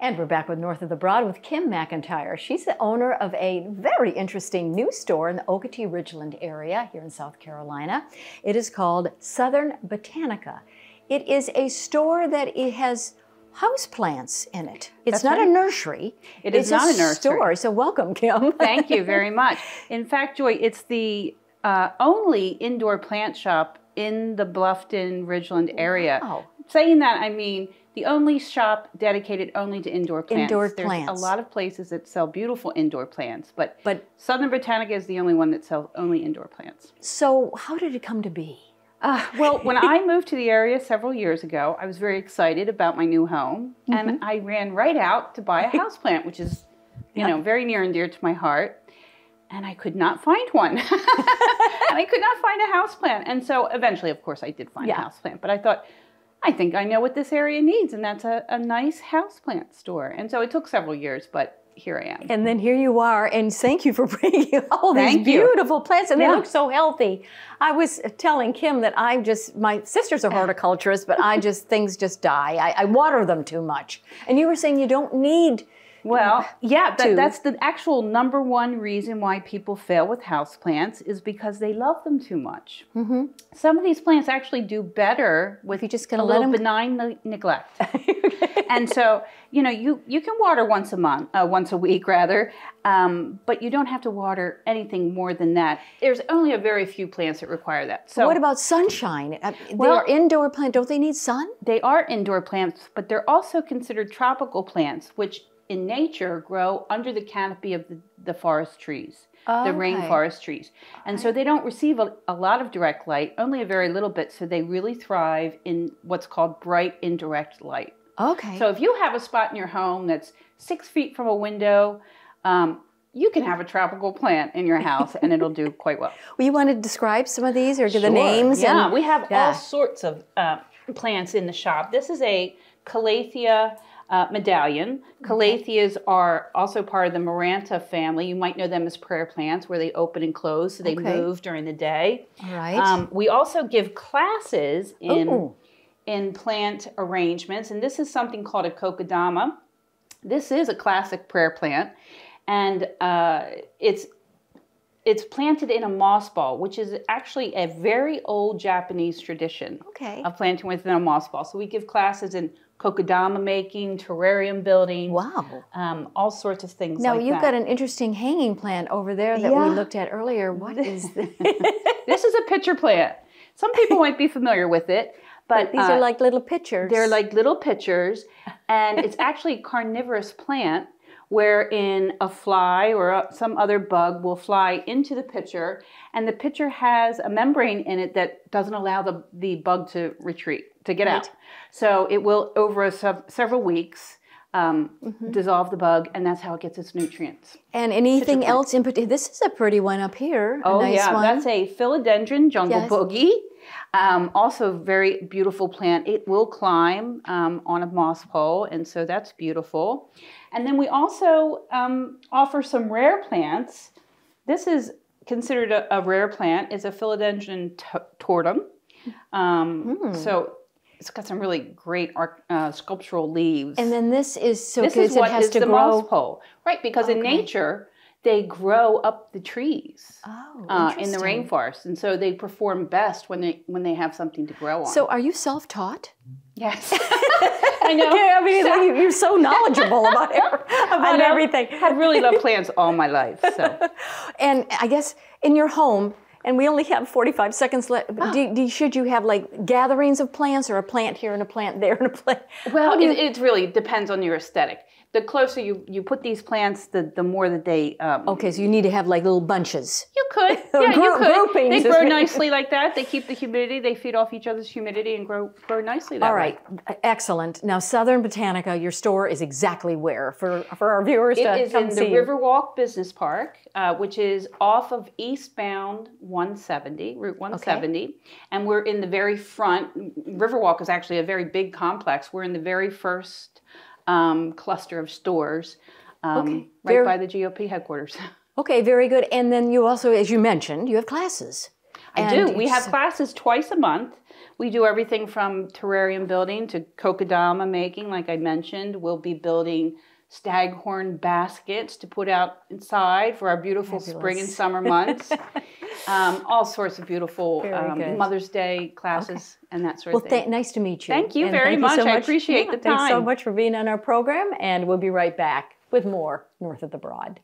And we're back with North of the Broad with Kim McIntyre. She's the owner of a very interesting new store in the Okeechobee-Ridgeland area here in South Carolina. It is called Southern Botanica. It is a store that it has houseplants in it. It's not a nursery. It is not a nursery. Store. So welcome, Kim. Thank you very much. In fact, Joy, it's the only indoor plant shop in the Bluffton-Ridgeland area. Wow. Saying that, I mean the only shop dedicated only to indoor plants. Indoor There's plants. a lot of places that sell beautiful indoor plants, but Southern Botanica is the only one that sells only indoor plants. So how did it come to be? Well, when I moved to the area several years ago, I was very excited about my new home, and I ran right out to buy a houseplant, which is, you know, very near and dear to my heart. And I could not find one. And I could not find a houseplant. And so eventually, of course, I did find a houseplant. But I thought, I think I know what this area needs, and that's a nice houseplant store. And so it took several years, but here I am. And then here you are, and thank you for bringing all these beautiful plants, and they look so healthy. I was telling Kim that my sister's a horticulturist, but things just die. I water them too much. And you were saying you don't need. Well, yeah, that's the actual #1 reason why people fail with houseplants is because they love them too much. Some of these plants actually do better with a little benign neglect. And so, you know, you can water once a week rather, but you don't have to water anything more than that. There's only a very few plants that require that. So what about sunshine? They are indoor plants. Don't they need sun? They are indoor plants, but they're also considered tropical plants, which in nature grow under the canopy of the forest trees, the rainforest trees. And so they don't receive a lot of direct light, only a very little bit, so they really thrive in what's called bright indirect light. Okay. So if you have a spot in your home that's 6 feet from a window, you can have a tropical plant in your house and it'll do quite well. Well, you want to describe some of these or give the names? Yeah, we have all sorts of plants in the shop. This is a Calathea medallion. Calatheas are also part of the Maranta family. You might know them as prayer plants, where they open and close, so they move during the day. All right. We also give classes in plant arrangements, and this is something called a kokedama. This is a classic prayer plant, and it's planted in a moss ball, which is actually a very old Japanese tradition of planting within a moss ball. So we give classes in kokedama making, terrarium building. Wow. All sorts of things like that. Now, you've got an interesting hanging plant over there that we looked at earlier. What is this? This is a pitcher plant. Some people might be familiar with it. But these are like little pitchers. They're like little pitchers. And it's actually a carnivorous plant wherein a fly or some other bug will fly into the pitcher. And the pitcher has a membrane in it that doesn't allow the bug to retreat, to get out. So it will, over several weeks, dissolve the bug, and that's how it gets its nutrients. And anything else in particular? This is a pretty one up here. Oh, a nice one. That's a philodendron jungle boogie. Also a very beautiful plant. It will climb on a moss pole, and so that's beautiful. And then we also offer some rare plants. This is considered a rare plant. It's a philodendron tortum. So it's got some really great sculptural leaves. And then this is this is what is the moss pole, right? Because in nature, they grow up the trees in the rainforest, and so they perform best when they have something to grow on. So, are you self-taught? Yes, I know. I mean, you're so knowledgeable about everything. I've really loved plants all my life. So, and I guess in your home. And we only have 45 seconds left. Should you have like gatherings of plants, or a plant here and a plant there and a plant? Well, it really depends on your aesthetic. The closer you put these plants, the more that they... okay, so you need to have like little bunches. You could. Yeah, you could. Groupings. They grow nicely like that. They keep the humidity. They feed off each other's humidity and grow nicely that way. All right. Excellent. Now, Southern Botanica, your store is exactly where for our viewers to come see? It is in the Riverwalk Business Park, which is off of eastbound 170, Route 170. And we're in the very front. Riverwalk is actually a very big complex. We're in the very first cluster of stores right by the GOP headquarters. Okay, very good. And then you also, as you mentioned, you have classes. I do. We have classes twice a month. We do everything from terrarium building to kokedama making, like I mentioned. We'll be building staghorn baskets to put out inside for our beautiful spring and summer months. All sorts of beautiful Mother's Day classes and that sort of thing. Well, nice to meet you. Thank you very much. I appreciate the time. Thanks so much for being on our program, and we'll be right back with more North of the Broad.